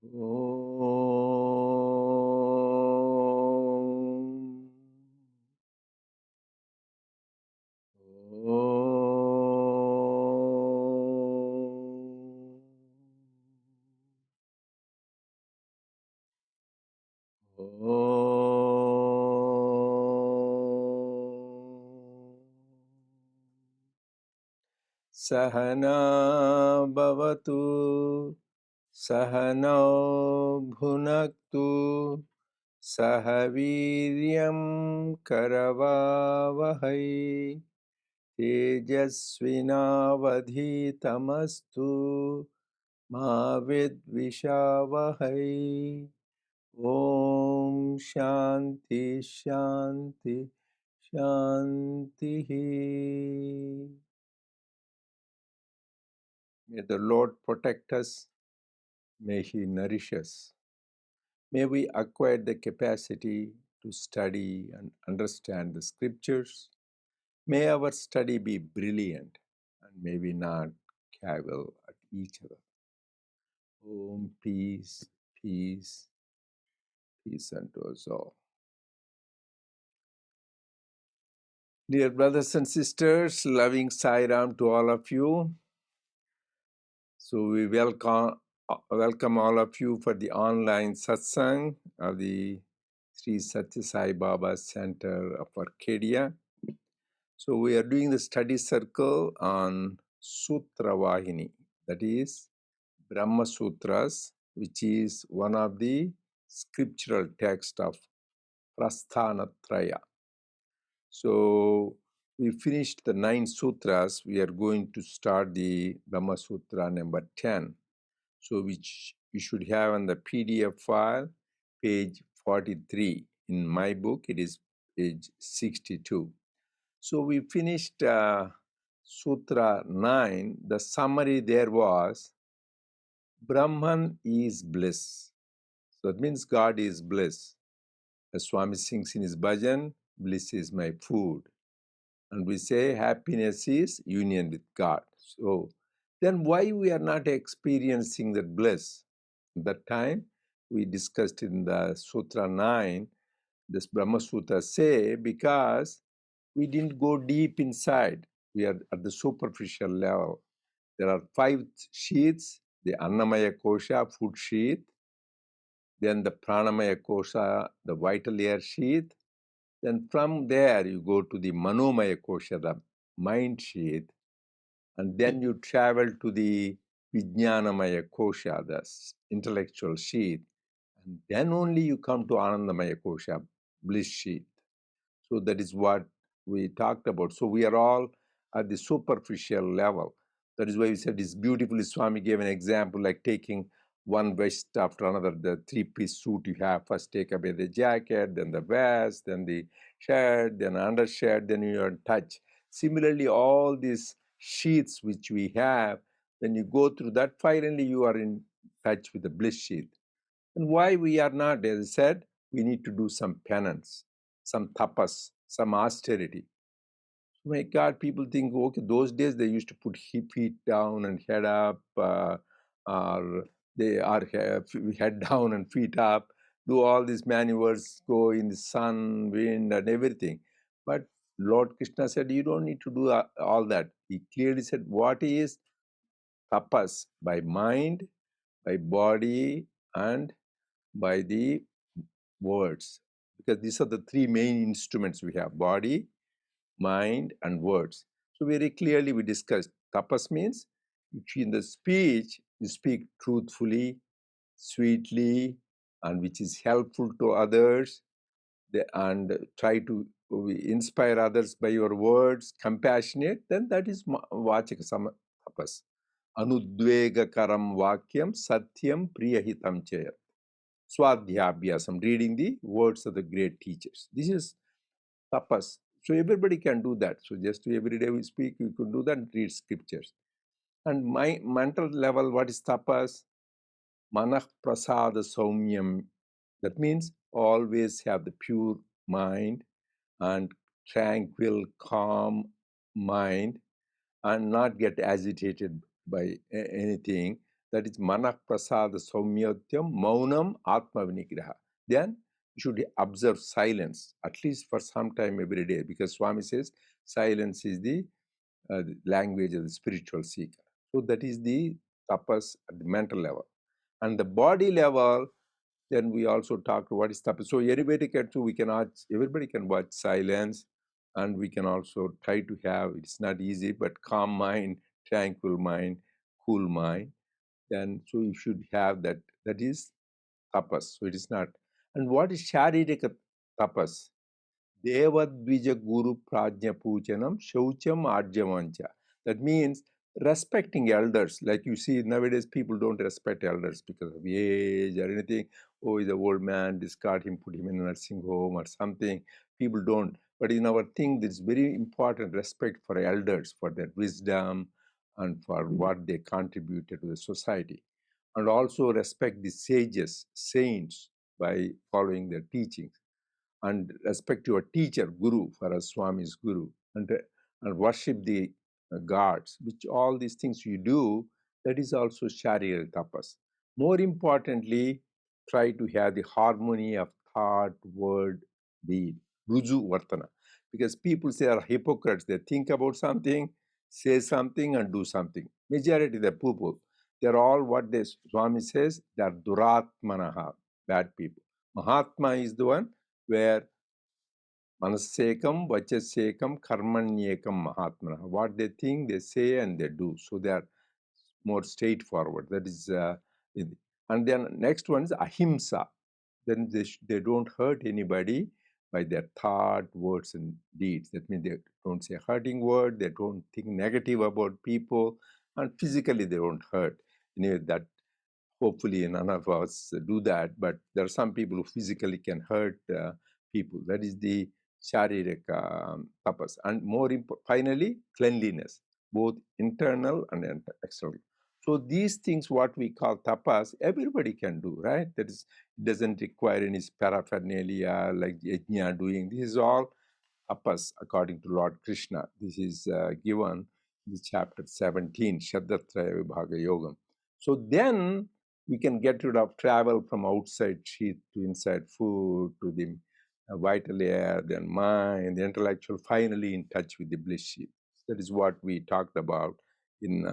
Om. Sahana bhavatu, Sahano bhunaktu, Sahaviryam karavavahai, Tejasvinavadhitamastu, Ma vidvishavahai. Om Shanti Shanti Shanti. May the Lord protect us. May He nourish us. May we acquire the capacity to study and understand the scriptures. May our study be brilliant and may we not cavil at each other. Om peace, peace, peace unto us all. Dear brothers and sisters, loving Sai Ram to all of you. So we welcome all of you for the online satsang of the Sri Sathya Sai Baba Center of Arcadia. So we are doing the study circle on Sutra Vahini, that is Brahma Sutras, which is one of the scriptural texts of Prasthanatraya. So we finished the 9 sutras. We are going to start the Brahma Sutra number 10. So which you should have on the PDF file, page 43. In my book, it is page 62. So we finished Sutra 9. The summary there was, Brahman is bliss. So that means God is bliss. As Swami sings in his bhajan, bliss is my food. And we say happiness is union with God. So then why we are not experiencing that bliss? That time we discussed in the Sutra 9, this Brahma Sutra say, because we didn't go deep inside. We are at the superficial level. There are 5 sheaths, the Annamaya Kosha, food sheath, then the Pranamaya Kosha, the vital air sheath, then from there you go to the Manomaya Kosha, the mind sheath, and then you travel to the Vijnanamaya Kosha, the intellectual sheath, and then only you come to Anandamaya Kosha, bliss sheath. So that is what we talked about. So we are all at the superficial level. That is why we said it's beautifully. Swami gave an example like taking one vest after another, the 3-piece suit you have. First take away the jacket, then the vest, then the shirt, then undershirt, then you are in touch. Similarly, all these sheaths which we have, when you go through that, finally you are in touch with the bliss sheath. And why we are not, as I said, we need to do some penance, some tapas, some austerity. My God, people think, okay, those days they used to put feet down and head up, or they are head down and feet up, do all these maneuvers, go in the sun, wind, and everything. But Lord Krishna said, you don't need to do all that. He clearly said, what is tapas? By mind, by body, and by the words, because these are the 3 main instruments we have: body, mind, and words. So very clearly we discussed tapas means in the speech you speak truthfully, sweetly, and which is helpful to others, and try to inspire others by your words, compassionate, then that is vachika tapas. Anudvegakaram vakyam satyam priyahitam chaya. Swadhyabhyasam, reading the words of the great teachers. This is tapas. So everybody can do that. So just every day we speak, you could do that and read scriptures. And my mental level, what is tapas? Manah prasada saumyam. That means always have the pure mind and tranquil, calm mind and not get agitated by anything. that is Manak Prasada Saumyatyam Maunam Atma Vinigraha. Then you should observe silence at least for some time every day, because Swami says silence is the language of the spiritual seeker. So that is the tapas at the mental level. And the body level, then we also talked what is tapas. So everybody can watch silence, and we can also try to have, it's not easy, but calm mind, tranquil mind, cool mind. Then so you should have that. That is tapas. So it is not. And what is sharirika tapas? Devadvija Guru Prajna Pujanam Shaucham Arjamancha. That means respecting elders. Like you see nowadays, people don't respect elders because of age or anything. Oh, he's an old man, discard him, put him in a nursing home or something. People don't. But in our thing, it's very important respect for elders, for their wisdom and for what they contributed to the society. And also respect the sages, saints, by following their teachings, and respect your teacher, Guru, for us Swami's Guru, and worship the gods, which all these things you do, that is also Sharira tapas. More importantly, try to have the harmony of thought, word, deed, ruju vartana. Because people say are hypocrites, they think about something, say something, and do something. Majority of the people, they're all what the Swami says, they're duratmanaha, bad people. Mahatma is the one where Manasekam, Vachasekam, Karmanyekam Mahatmana. What they think, they say, and they do. So they are more straightforward. That is, and then next one is Ahimsa. Then they don't hurt anybody by their thought, words, and deeds. That means they don't say hurting word, they don't think negative about people, and physically they don't hurt. Anyway, that hopefully none of us do that, but there are some people who physically can hurt people. That is the sharirika tapas. And finally, cleanliness, both internal and external. So these things, what we call tapas, everybody can do, right? That is, it doesn't require any paraphernalia like yajna doing. This is all tapas according to Lord Krishna. This is given in chapter 17, Shaddatraya Vibhaga Yogam. So then we can get rid of travel from outside sheath to inside food, to the vital air, then mind, the intellectual, finally in touch with the bliss sheath. That is what we talked about in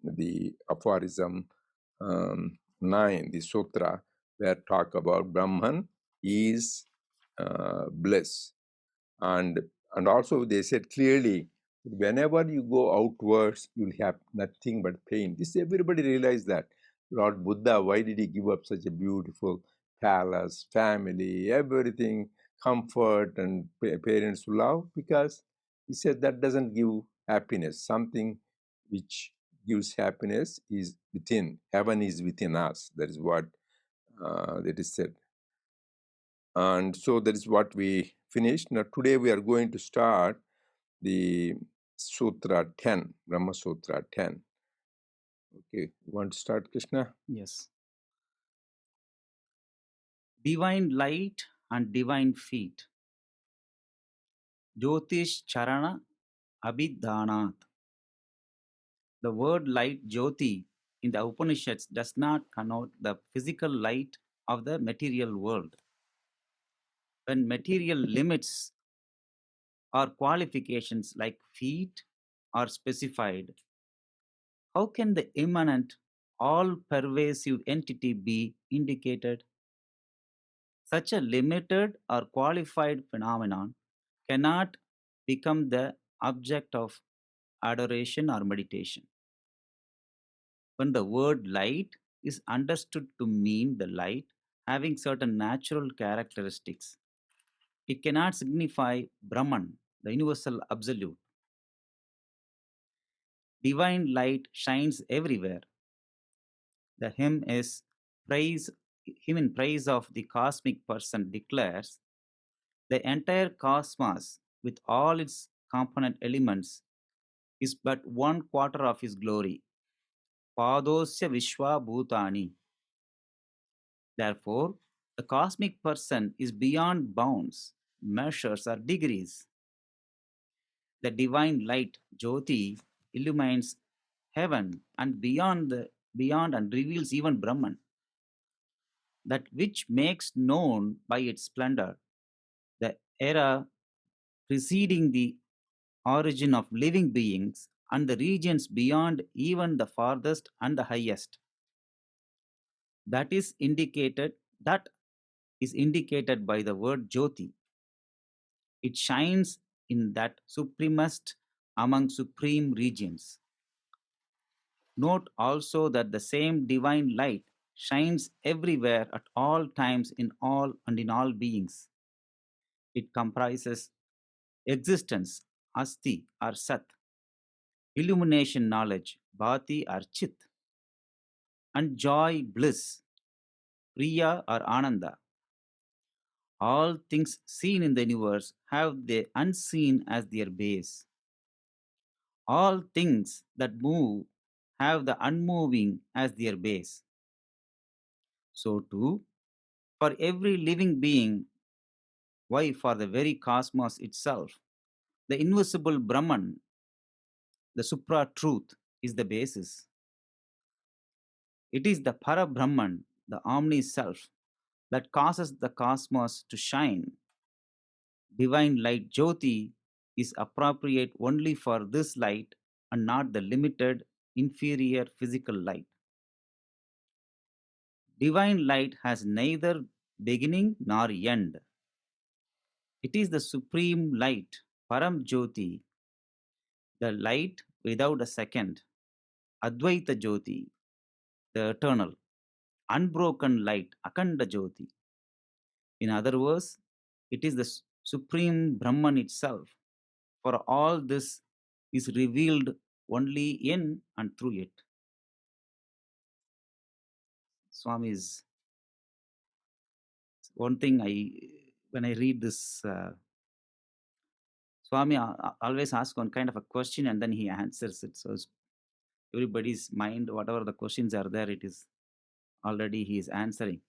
the aphorism 9, the sutra, where talk about Brahman is bliss. And also they said clearly, whenever you go outwards, you'll have nothing but pain. This everybody realized that. Lord Buddha, why did he give up such a beautiful palace, family, everything, comfort and parents to love? Because he said that doesn't give happiness. Something which gives happiness is within. Heaven is within us. That is what that is said. And so that is what we finished. Now today we are going to start the Sutra 10, Brahma Sutra 10. Okay, you want to start, Krishna? Yes. Divine light and divine feet. Jyotish Charana Abhidhanat. The word light Jyoti in the Upanishads does not connote the physical light of the material world. When material limits or qualifications like feet are specified, how can the immanent, all pervasive entity be indicated? Such a limited or qualified phenomenon cannot become the object of adoration or meditation. When the word light is understood to mean the light having certain natural characteristics, it cannot signify Brahman, the universal absolute. Divine light shines everywhere. The hymn in praise of the cosmic person declares the entire cosmos with all its component elements is but 1/4 of his glory. Padosya Vishwa Bhutani. Therefore, the cosmic person is beyond bounds, measures, or degrees. The divine light, Jyoti, illumines heaven and beyond the beyond and reveals even Brahman, that which makes known by its splendor the era preceding the origin of living beings and the regions beyond even the farthest and the highest. That is indicated by the word Jyoti. It shines in that supremest among supreme regions. Note also that the same divine light shines everywhere at all times in all and in all beings. It comprises existence, asti or sat, illumination knowledge, bhati or chit, and joy, bliss, priya or ananda. All things seen in the universe have the unseen as their base. All things that move have the unmoving as their base. So too, for every living being, why for the very cosmos itself, the invisible Brahman, the supra truth, is the basis. It is the para Brahman, the omni self, that causes the cosmos to shine. Divine light Jyoti is appropriate only for this light and not the limited, inferior physical light. Divine light has neither beginning nor end. It is the supreme light, Param Jyoti, the light without a second, Advaita Jyoti, the eternal, unbroken light, Akanda Jyoti. In other words, it is the supreme Brahman itself. For all this is revealed only in and through it. Swami's one thing when I read this, Swami always asks one kind of a question and then he answers it. So everybody's mind, whatever the questions are there, it is already he is answering.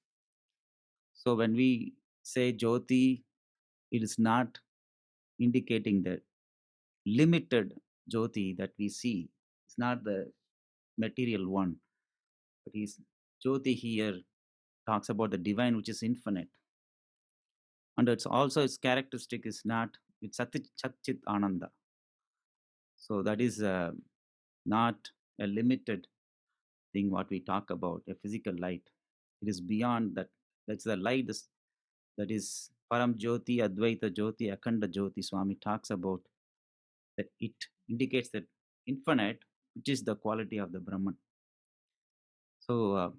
So when we say Jyoti, it is not indicating the limited Jyoti that we see. It's not the material one. But he's Jyoti here talks about the divine which is infinite. And it's also its characteristic is not it's Satchit Ananda. So that is not a limited thing what we talk about, a physical light. It is beyond that. That's the light that is Param Jyoti, Advaita Jyoti, Akhanda Jyoti. Swami talks about that it indicates that infinite, which is the quality of the Brahman. So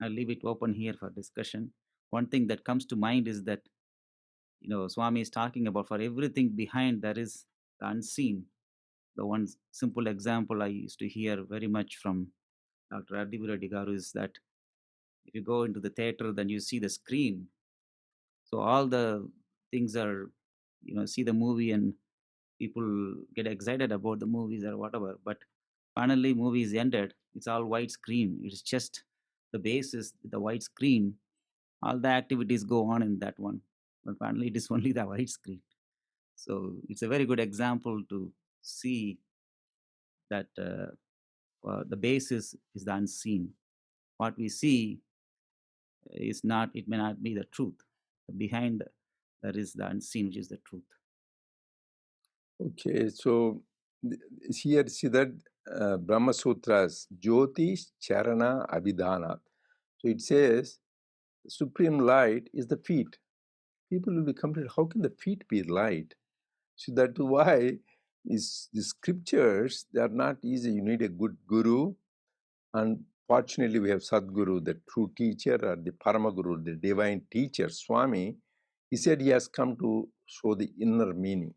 I'll leave it open here for discussion. One thing that comes to mind is that Swami is talking about for everything behind there is the unseen. The one simple example I used to hear very much from Dr. Reddy Garu is that if you go into the theater, then you see the screen. So all the things are, see the movie and people get excited about the movies or whatever. But finally, movie is ended. It's all white screen. It's just the basis, the white screen. All the activities go on in that one. But finally, it is only the white screen. So it's a very good example to see that the basis is the unseen. What we see is not, it may not be the truth. Behind there is the unseen, which is the truth. Okay, so here see that Brahma Sutras, Jyotish Charana Abhidhanat. So it says, supreme light is the feet. People will be complete. How can the feet be light? So that's why is the scriptures, they are not easy. You need a good guru, and fortunately we have Sadguru, the true teacher, or the Paramaguru, the divine teacher, Swami. He said he has come to show the inner meaning.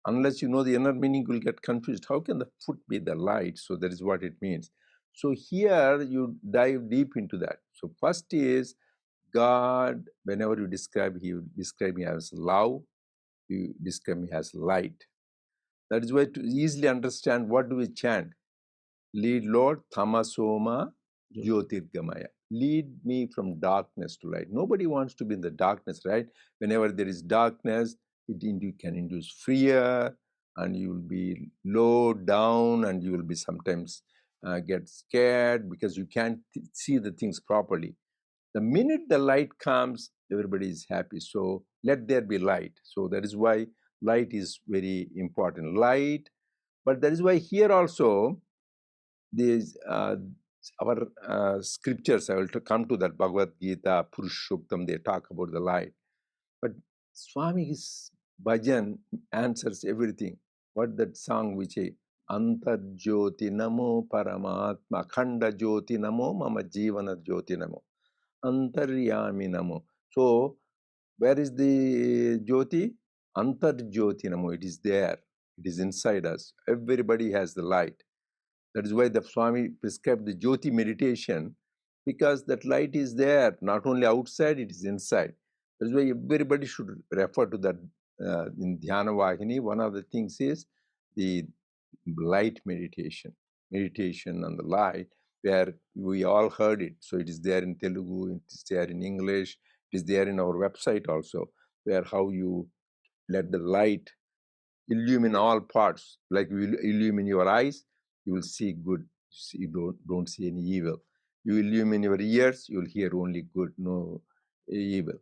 Unless you know the inner meaning, you will get confused. How can the foot be the light? So that is what it means. So here you dive deep into that. So first is God, whenever you describe, he will describe me as love, you describe me as light. That is why to easily understand what do we chant. Lead Lord, Tamasoma Jyotirgamaya. Lead me from darkness to light. Nobody wants to be in the darkness, right? Whenever there is darkness, it can induce fear, and you will be low down, and you will be sometimes get scared because you can't see the things properly. The minute the light comes, everybody is happy. So let there be light. So that is why light is very important. Light, but that is why here also these our scriptures. I will come to that Bhagavad Gita, Purushottam. They talk about the light, but Swami's bhajan answers everything. What that song which is Antar Jyoti Namo Paramatma Khanda Jyoti Namo Mama Jivana Jyoti Namo Antaryami Namo. So where is the Jyoti? Antar Jyoti Namo. It is there. It is inside us. Everybody has the light. That is why the Swami prescribed the Jyoti meditation, because that light is there, not only outside, it is inside. That is why everybody should refer to that in Dhyana Vahini. One of the things is the light meditation on the light, where we all heard it. So it is there in Telugu, it is there in English, it is there in our website also, where how you let the light illumine all parts. Like you illumine your eyes, you will see good. You don't see any evil. You illumine your ears, you will hear only good, no evil.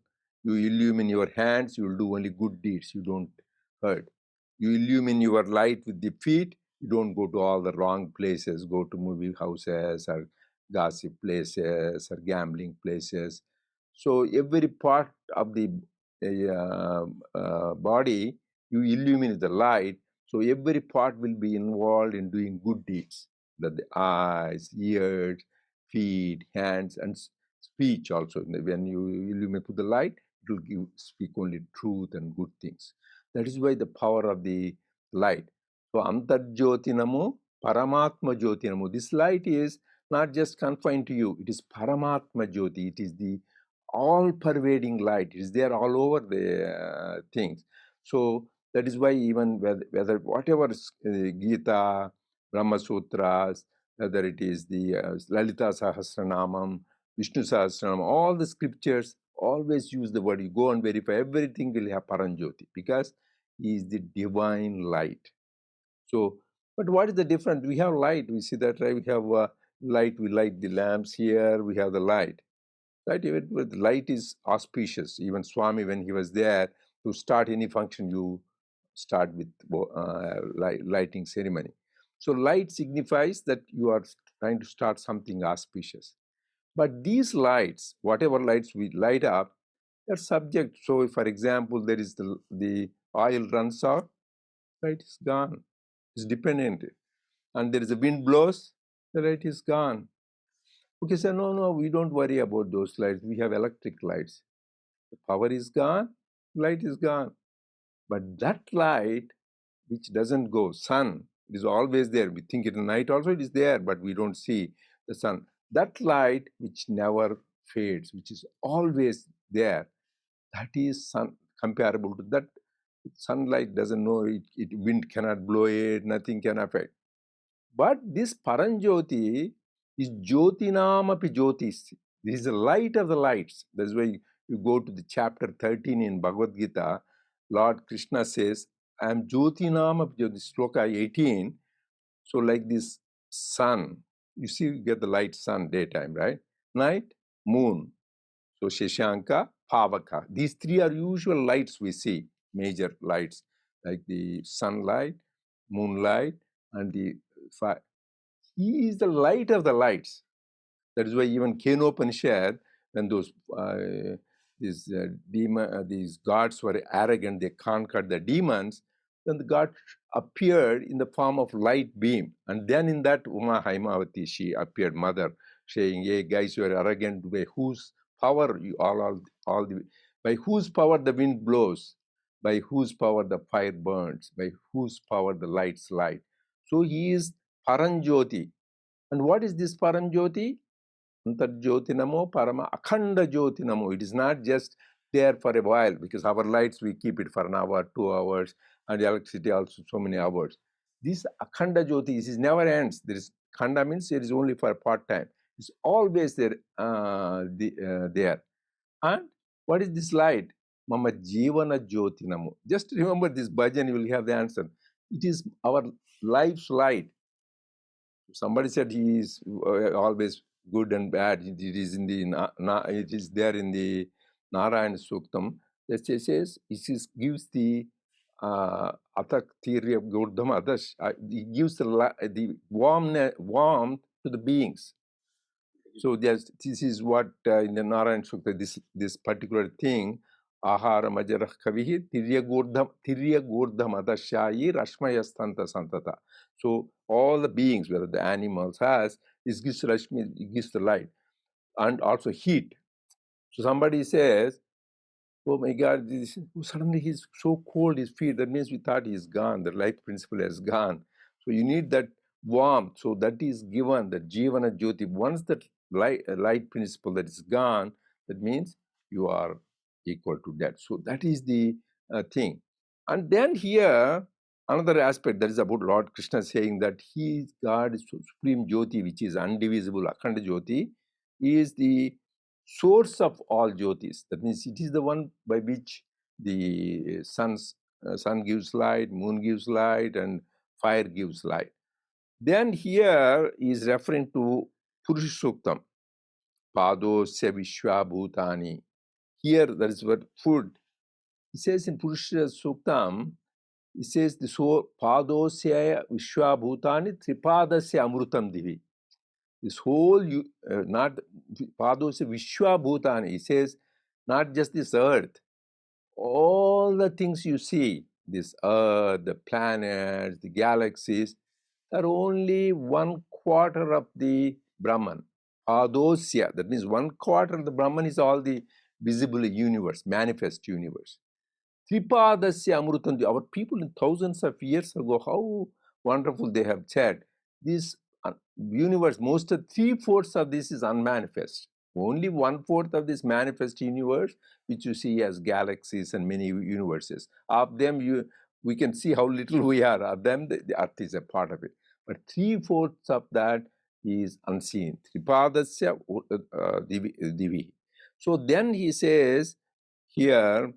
You illumine your hands, you will do only good deeds. You don't hurt. You illumine your light with the feet, you don't go to all the wrong places, go to movie houses or gossip places or gambling places. So every part of the body, you illumine the light, so every part will be involved in doing good deeds. That the eyes, ears, feet, hands, and speech also. When you illuminate the light, it will speak only truth and good things. That is why the power of the light. So Antarjyoti Namo, Paramatma Jyoti Namo. This light is not just confined to you. It is Paramatma Jyoti. It is the all-pervading light. It is there all over the things. So that is why even whether whatever Gita, Brahma Sutras, whether it is the Lalita Sahasranamam, Vishnu Sahasranamam, all the scriptures always use the word. You go and verify, everything will have Paranjyoti, because he is the divine light. So, but what is the difference? We have light. We see that, right? We have light. We light the lamps here. We have the light. Right? Even with light is auspicious. Even Swami, when he was there, to start any function, you start with lighting ceremony. So light signifies that you are trying to start something auspicious. But these lights, whatever lights we light up, they're subject. So if, for example, there is the oil runs out, light is gone. It's dependent. And there is a wind blows, the light is gone. Okay, so no, we don't worry about those lights. We have electric lights. The power is gone, light is gone. But that light which doesn't go, sun, it is always there. We think in the night also it is there, but we don't see the sun. That light which never fades, which is always there, that is sun, comparable to that. Sunlight doesn't know it, wind cannot blow it, nothing can affect. But this Paranjyoti is Jyotinamapi Jyotis. This is the light of the lights. That's why you go to the chapter 13 in Bhagavad Gita, Lord Krishna says, I am Jyotinamapi Jyotis, sloka 18. So like this sun, you see, you get the light sun, daytime, right? Night, moon. So Shashanka, Pavaka. These three are usual lights we see, major lights, like the sunlight, moonlight, and the fire. He is the light of the lights. That is why even Kenopanishad, when these gods were arrogant, they conquered the demons, then the god appeared in the form of light beam. And then in that Uma Haimavati, she appeared, mother, saying, hey guys, you are arrogant, by whose power you by whose power the wind blows, by whose power the fire burns, by whose power the lights light. So he is Paranjyoti. And what is this Paranjyoti? Antarjyoti Namo Parama Akhanda Jyoti Namo. It is not just there for a while, because our lights, we keep it for an hour, 2 hours, and the electricity also so many hours. This Akhanda Jyoti is never ends. There is Khanda means it is only for a part time. It's always there. There. And what is this light? Mama Jivana Jyoti Namo. Just remember this bhajan, you will have the answer. It is our life's light. Somebody said he is always good and bad. It is in the it is there in the Narayana Suktam. That says it gives the atak theory of Gurdham Adash. It gives the warmth to the beings. So this is what in the Narayana Sukta, this particular thing, ahara majarah kavihi tirya gurdham adashayi rashmayastanta santata. So all the beings, whether the animals has, it gives rashmi, it gives the light, and also heat. So somebody says, oh my God, suddenly he's so cold, his feet. That means we thought he's gone. The life principle has gone. So you need that warmth. So that is given, the Jivana Jyoti. Once that light principle that is gone, that means you are equal to that. So that is the thing. And then here, another aspect that is about Lord Krishna saying that he is God, Supreme Jyoti, which is undivisible, Akhanda Jyoti, is the source of all jyotis. That means it is the one by which the sun gives light, moon gives light, and fire gives light. Then here is referring to Purushoktam, Padosya Vishwa Bhutani. Here there is what food. It says in Purusha Suktam, it says the so Padosya Vishwa Bhutani Tripadasya Amrutam Divi. This whole, not Padosya Vishwa Bhutani, it says not just this earth, all the things you see, this earth, the planets, the galaxies, are only 1/4 of the Brahman. Padosya, that means 1/4 of the Brahman is all the visible universe, manifest universe. Tripadasya Amrutam. Our people in thousands of years ago, how wonderful they have said. This universe, most of 3/4 of this is unmanifest. Only 1/4 of this manifest universe, which you see as galaxies and many universes. Of them, we can see how little we are. Of them, the earth is a part of it. But 3/4 of that is unseen. Tripadasya divi. So then he says here,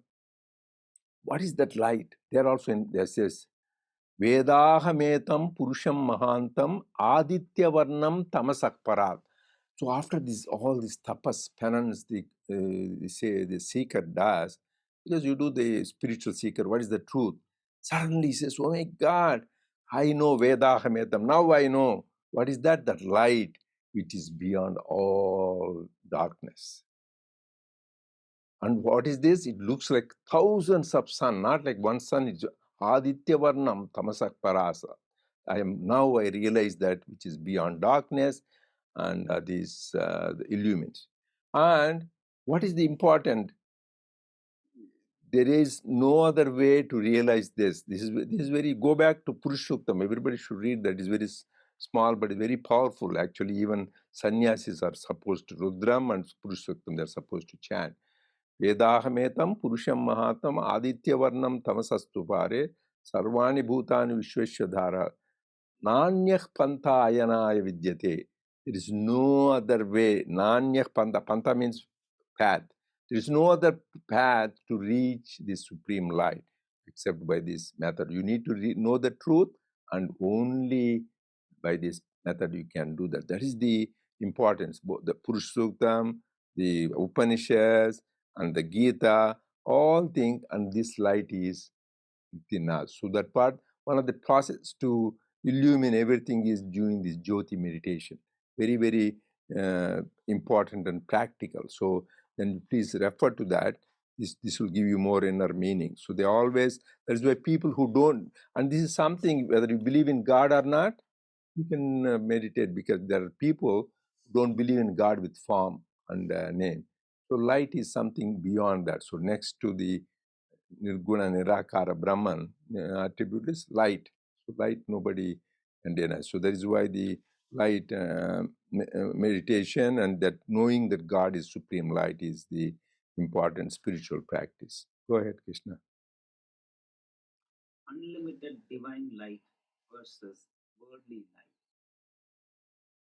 what is that light? There also there says, Vedahametam Purusham Mahantam Aditya Varnam Tamasak Parat. So after this, all this tapas, penance, the seeker does, because you do the spiritual seeker, what is the truth? Suddenly he says, oh my God, I know Vedahametam. Now I know. What is that? That light which is beyond all darkness. And what is this? It looks like thousands of sun, not like one sun. It's Aditya Varnam Tamasak Parasa. I realize that which is beyond darkness, and this illumines. And what is the important? There is no other way to realize this. This is very, go back to Purushoktam. Everybody should read that. It's very small but very powerful. Actually, even sannyasis are supposed to, Rudram and Purushoktam, they're supposed to chant. Vedahametam Purusham Mahatam Aditya Varnam Tamasastu Pare Sarvani Bhutani Vishweshwadhara Nanyah Pantha Ayanaya Vidyate. There is no other way. Nanyah Pantha. Pantha means path. There is no other path to reach the supreme light except by this method. You need to know the truth, and only by this method you can do that. That is the importance. Both the Purushoktam, the Upanishads, and the Gita, all things, and this light is within us. So that part, one of the process to illumine everything is doing this Jyoti meditation. Very, very important and practical. So then please refer to that. This will give you more inner meaning. So they always, that's why people who don't, and this is something, whether you believe in God or not, you can meditate, because there are people who don't believe in God with form and name. So light is something beyond that. So next to the Nirguna Nirakara Brahman attribute is light. So light nobody can deny. So that is why the light meditation, and that knowing that God is supreme light, is the important spiritual practice. Go ahead, Krishna. Unlimited divine light versus worldly light.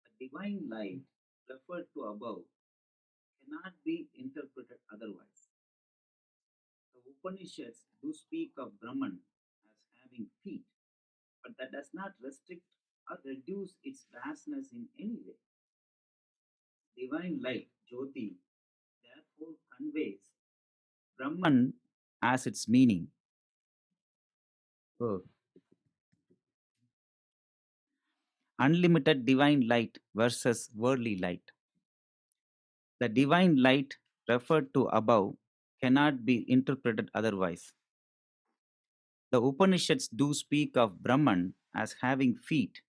The divine light referred to above cannot be interpreted otherwise. The Upanishads do speak of Brahman as having feet, but that does not restrict or reduce its vastness in any way. Divine light, Jyoti, therefore conveys Brahman as its meaning. Oh. Unlimited divine light versus worldly light. The divine light referred to above cannot be interpreted otherwise. The Upanishads do speak of Brahman as having feet,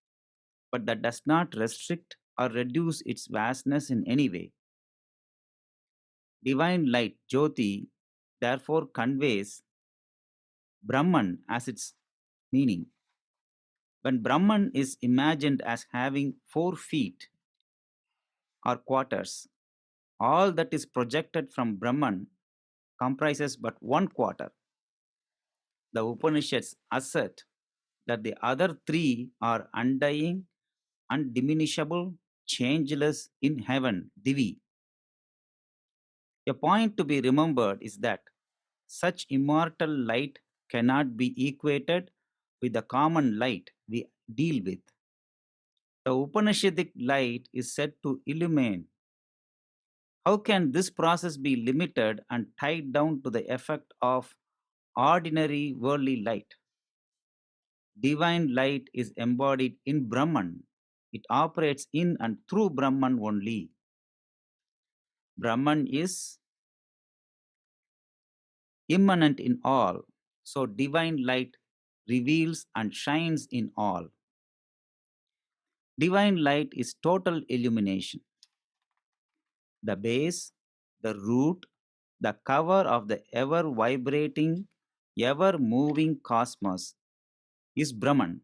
but that does not restrict or reduce its vastness in any way. Divine light, Jyoti, therefore conveys Brahman as its meaning. When Brahman is imagined as having 4 feet or quarters, all that is projected from Brahman comprises but 1/4. The Upanishads assert that the other 3 are undying, undiminishable, changeless in heaven, Divi. A point to be remembered is that such immortal light cannot be equated with the common light we deal with. The Upanishadic light is said to illumine. How can this process be limited and tied down to the effect of ordinary worldly light? Divine light is embodied in Brahman. It operates in and through Brahman only. Brahman is immanent in all, so divine light reveals and shines in all. Divine light is total illumination. The base, the root, the cover of the ever vibrating, ever moving cosmos is Brahman,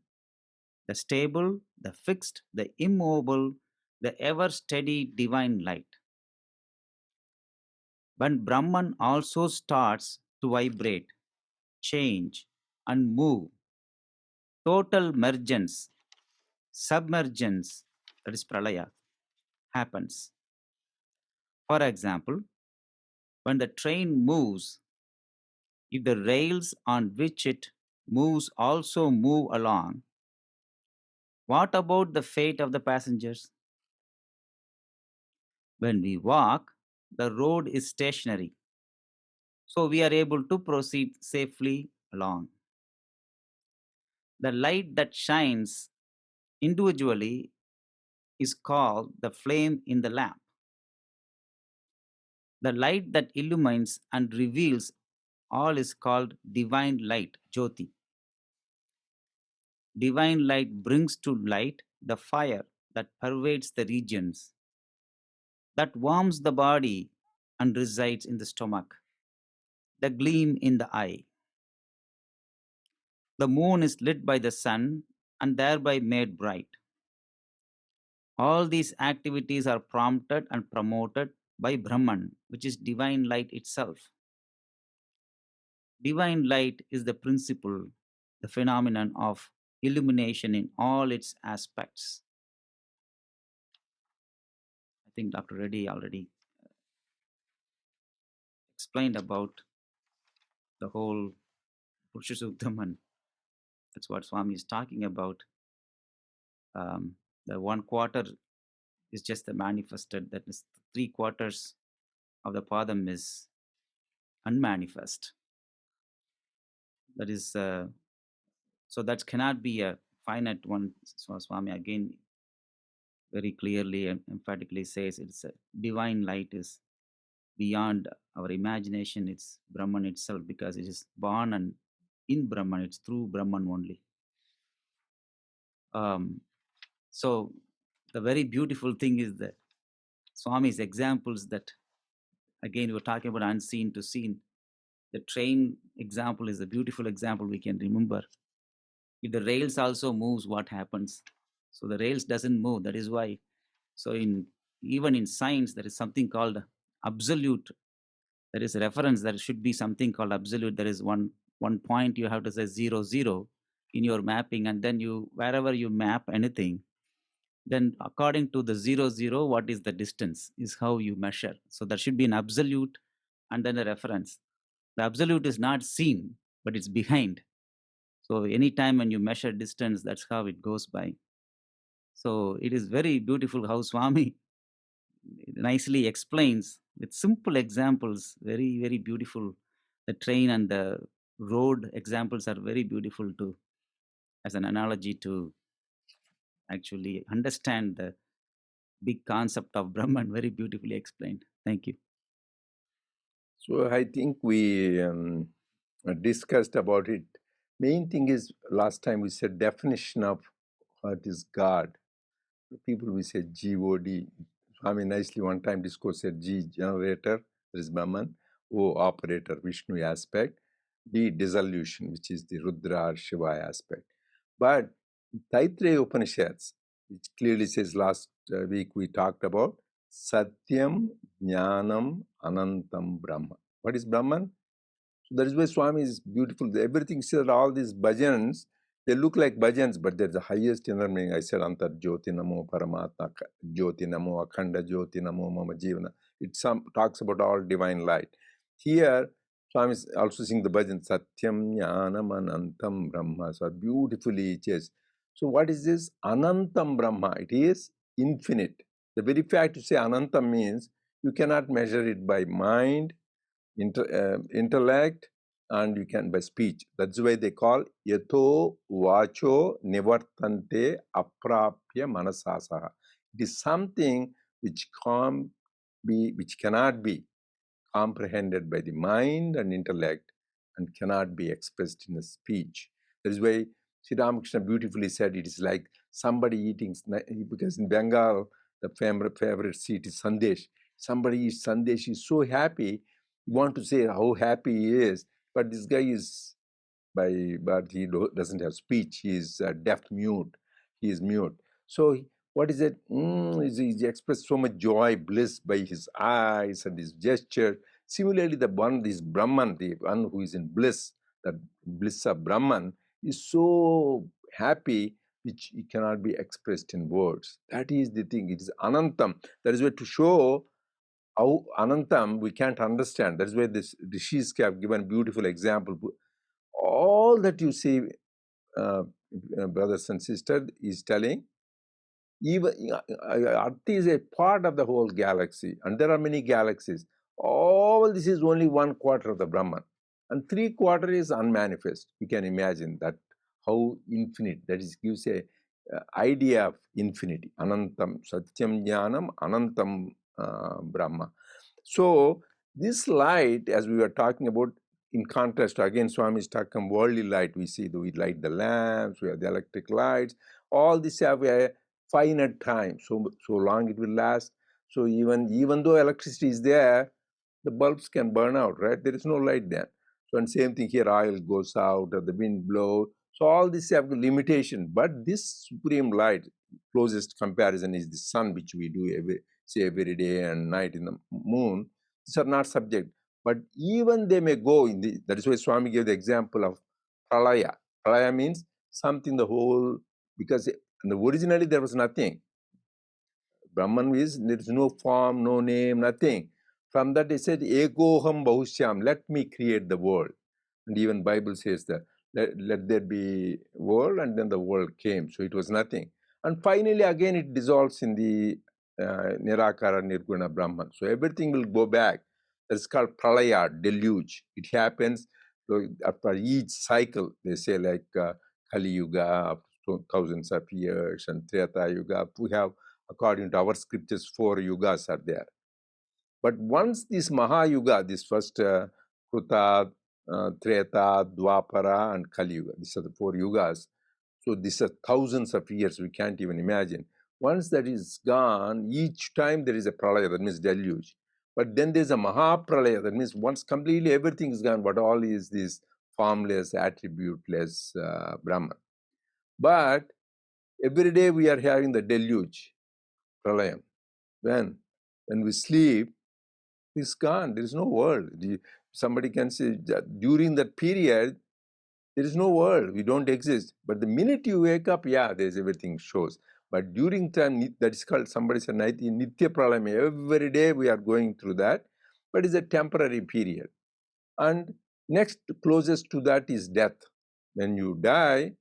the stable, the fixed, the immobile, the ever steady divine light. When Brahman also starts to vibrate, change, and move, total mergence, submergence, that is pralaya, happens. For example, when the train moves, if the rails on which it moves also move along, what about the fate of the passengers? When we walk, the road is stationary, so we are able to proceed safely along. The light that shines individually is called the flame in the lamp. The light that illumines and reveals all is called divine light, Jyoti. Divine light brings to light the fire that pervades the regions, that warms the body and resides in the stomach, the gleam in the eye. The moon is lit by the sun and thereby made bright. All these activities are prompted and promoted by Brahman, which is divine light itself. Divine light is the principle, the phenomenon of illumination in all its aspects. I think Dr. Reddy already explained about the whole Purusha Suktam, and that's what Swami is talking about. The 1/4 is just the manifested, that is, 3/4 of the Padam is unmanifest. That is, so that cannot be a finite one. So Swami again very clearly and emphatically says it's a divine light is beyond our imagination. It's Brahman itself, because it is born and in Brahman. It's through Brahman only. So the very beautiful thing is that Swami's examples, that again we're talking about unseen to seen. The train example is a beautiful example we can remember. If the rails also moves, what happens? So the rails doesn't move. That is why. So even in science, there is something called absolute. There is a reference. There should be something called absolute. There is one point you have to say 0, 0 in your mapping, and then you wherever you map anything, then according to the 0, 0, what is the distance is how you measure. So there should be an absolute and then a reference. The absolute is not seen, but it's behind. So anytime when you measure distance, that's how it goes by. So it is very beautiful how Swami nicely explains with simple examples, very, very beautiful. The train and the road examples are very beautiful to as an analogy to actually understand the big concept of Brahman, very beautifully explained. Thank you. So I think we discussed about it. Main thing is last time we said definition of what is God. People we say God. Swami nicely one time discourse said G generator, that is Brahman, O operator, Vishnu aspect, D dissolution, which is the Rudra or Shiva aspect. But Taittiriya Upanishads, which clearly says last week we talked about Satyam, Jnanam, Anantam, Brahma. What is Brahman? So that is why Swami is beautiful. Everything said, all these bhajans, they look like bhajans, but they're the highest inner meaning. I said, Antar Jyoti Namo Paramatma Jyoti Namo Akhanda Jyoti Namo Mama Jivana. It talks about all divine light. Here, Swami is also sing the bhajan, Satyam Jnanam Anantam Brahma. So beautifully it is. So what is this? Anantam Brahma. It is infinite. The very fact to say Anantam means you cannot measure it by mind, intellect, and you can by speech. That's why they call yato vacho nivartante aprapya manasasaha. It is something which which cannot be comprehended by the mind and intellect and cannot be expressed in a speech. That is why Sri Ramakrishna beautifully said it is like somebody eating, because in Bengal, the favorite sweet is sandesh. Somebody eats sandesh, he's so happy, you want to say how happy he is, but this guy is but he doesn't have speech. He is deaf mute. He is mute. So what is it? He expressed so much joy, bliss by his eyes and his gesture. Similarly, the one, this Brahman, the one who is in bliss, the bliss of Brahman, is so happy which it cannot be expressed in words. That is the thing. It is Anantam. That is why to show how Anantam we can't understand. That is why this Rishis have given beautiful example. All that you see, brothers and sisters, is telling, even Earth is a part of the whole galaxy, and there are many galaxies. All this is only 1/4 of the Brahman, and 3/4 is unmanifest. You can imagine that how infinite. That is gives a idea of infinity. Anantam, Satyam Jnanam, Anantam Brahma. So this light, as we were talking about, in contrast, again, Swami is talking worldly light. We see we light the lamps, we have the electric lights. All this have a finite time, so long it will last. So even though electricity is there, the bulbs can burn out, right? There is no light then. So and same thing here, oil goes out or the wind blows. So all this have a limitation. But this supreme light, closest comparison is the sun, which we do every day and night in the moon. These are not subject. But even they may go in the, that is why Swami gave the example of pralaya. Pralaya means something the whole, because originally there was nothing. Brahman is, there is no form, no name, nothing. From that he said, Ekoham Bahushyam, let me create the world. And even Bible says that, let there be world, and then the world came. So it was nothing. And finally, again, it dissolves in the Nirakara Nirguna Brahman. So everything will go back. That's called Pralaya, deluge. It happens after each cycle. They say like Kali Yuga, thousands of years, and Treta Yuga. We have, according to our scriptures, 4 yugas are there. But once this Mahayuga, this first Kruta, Treta, Dwapara, and Kali Yuga, these are the 4 yugas. So these are thousands of years, we can't even imagine. Once that is gone, each time there is a pralaya, that means deluge. But then there's a Mahapralaya, that means once completely everything is gone, but all is this formless, attributeless Brahman. But every day we are having the deluge, pralayam. When we sleep, it's gone. There is no world. Somebody can say that during that period, there is no world. We don't exist. But the minute you wake up, yeah, there's everything shows. But during time, that is called, somebody said, Nitya Pralayam. Every day we are going through that, but it's a temporary period. And next closest to that is death. When you die,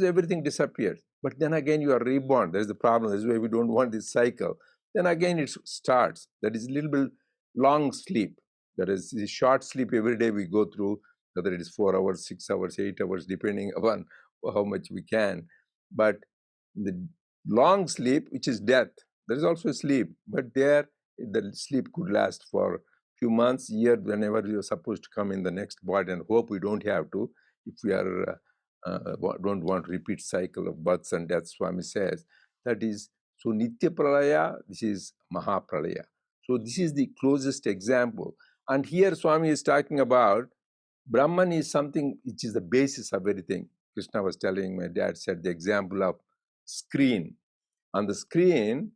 everything disappears. But then again, you are reborn. There's the problem. That's why we don't want this cycle. Then again, it starts. That is a little bit long sleep. That is the short sleep every day we go through, whether it is 4 hours, 6 hours, 8 hours, depending upon how much we can. But the long sleep, which is death, there is also sleep. But there, the sleep could last for few months, year, whenever you're supposed to come in the next body, and hope we don't have to if we are don't want repeat cycle of births and deaths. Swami says that is so Nitya Pralaya, this is Mahapralaya. So this is the closest example. And here Swami is talking about Brahman is something which is the basis of everything. Krishna was telling, my dad said the example of screen. On the screen,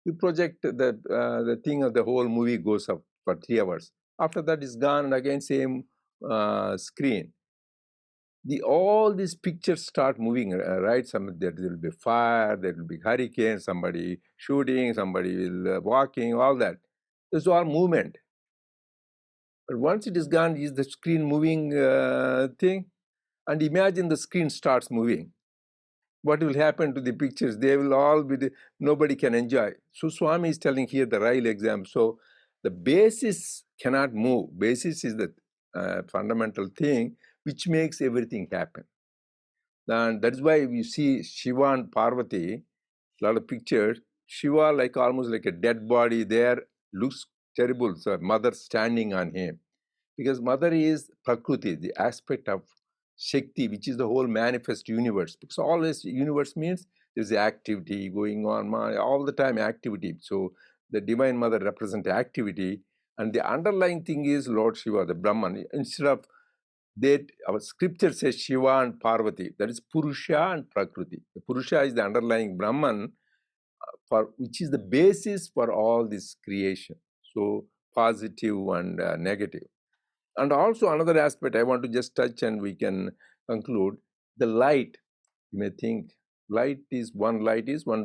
you project the thing of the whole movie goes up for 3 hours. After that is gone, and again same screen. All these pictures start moving, right? There will be fire, there will be hurricane, somebody shooting, somebody will walking, all that. This is all movement. But once it is gone, is the screen moving thing? And imagine the screen starts moving. What will happen to the pictures? They will all be, nobody can enjoy. So Swami is telling here the real example. So the basis cannot move. Basis is the fundamental thing which makes everything happen. And that's why we see Shiva and Parvati, a lot of pictures. Shiva like almost like a dead body there, looks terrible. So mother standing on him. Because mother is Prakriti, the aspect of Shakti, which is the whole manifest universe. Because all this universe means there's activity going on, all the time activity. So the Divine Mother represents activity. And the underlying thing is Lord Shiva, the Brahman. Instead of that, our scripture says Shiva and Parvati. That is Purusha and Prakriti. The Purusha is the underlying Brahman, which is the basis for all this creation. So positive and negative. And also another aspect I want to just touch and we can conclude, the light. You may think light is one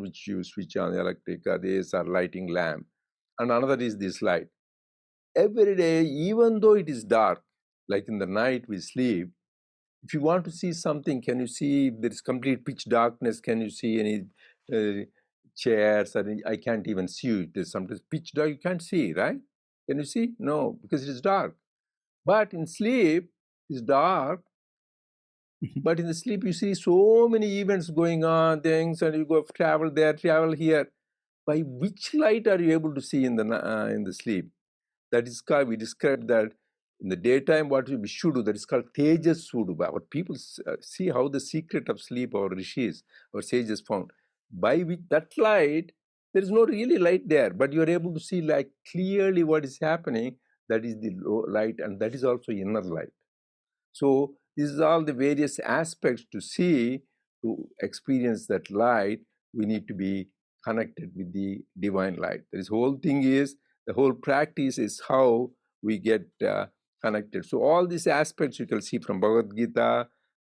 which you switch on the electric, others are lighting lamp. And another is this light. Every day, even though it is dark, like in the night we sleep, if you want to see something, can you see there is complete pitch darkness? Can you see any chairs? I can't even see you. There's sometimes pitch dark, you can't see, right? Can you see? No, because it is dark. But in sleep, it's dark. But in the sleep, you see so many events going on, things, and you go travel there, travel here. By which light are you able to see in the sleep? That is called, we described that in the daytime, what we should do, that is called Tejas Sudu. Our people see how the secret of sleep, our rishis, our sages found. By which that light, there is no really light there, but you are able to see like clearly what is happening. That is the light, and that is also inner light. So this is all the various aspects to see, to experience that light. We need to be connected with the divine light. This whole thing is, the whole practice is how we get connected. So all these aspects you can see from Bhagavad Gita,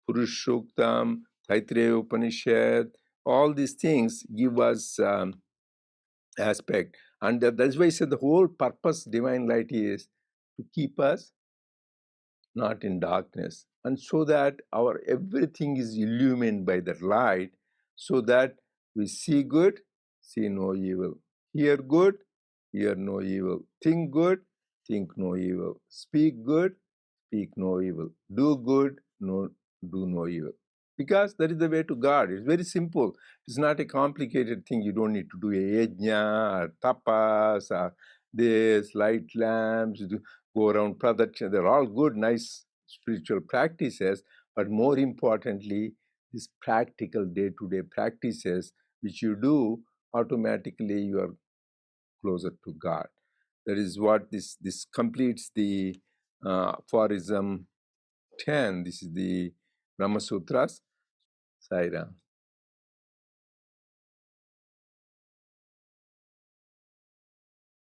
Purushoktam, Taittiriya Upanishad, all these things give us aspect. And that's why I said the whole purpose divine light is to keep us not in darkness, and so that our everything is illumined by that light, so that we see good, see no evil, hear good, hear no evil, think good, think no evil, speak good, speak no evil, do good, do no evil. Because that is the way to God. It's very simple. It's not a complicated thing. You don't need to do a yajna or tapas or this, light lamps, go around pradakshina. They're all good, nice spiritual practices, but more importantly, these practical day-to-day practices which you do, automatically you are closer to God. That is what this completes the aphorism 10. This is the Brahma Sutras. Sai Ram.